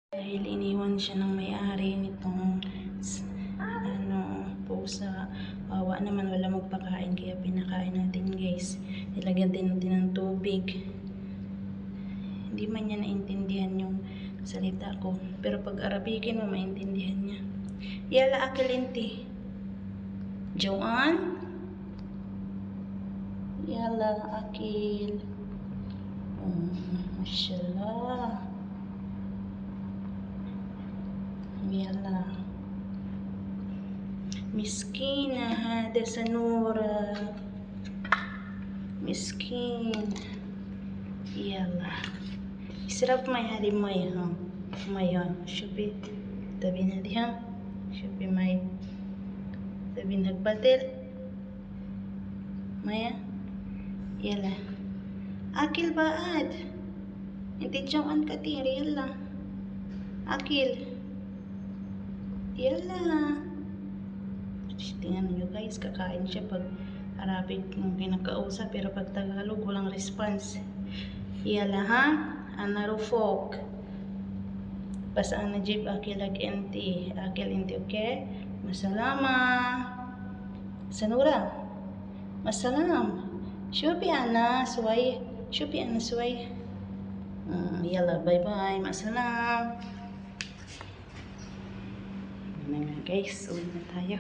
Dahil iniwan siya ng may-ari nitong pusa. Wawa naman, wala magpakain kaya pinakain natin guys. Nilagyan din natin ng tubig. Hindi man niya naintindihan yung salita ko. Pero pag Arabikin mo, maintindihan niya. Yala akil inti. Joan? Yala akil. Mashallah. يلا مسكينة هذا سنورة مسكين يلا اشرب مي هذه مي ها مي شوفي تبين هذه ها شوفي مي تبين البدل مي يلا أكل بعد انت جوعان كتير يلا أكل Yala. Tingnan nyo guys, kakain siya pag Arabic mong kinakausap, pero pag Tagalog walang response. Yala ha? Ana rufok. Bas ana jib akil inti, okay? Masalama. Sanura. Masalam. Shupi ana suway. Shupi ana suway. Yala, bye bye. Masalam. Guys, uwi na tayo.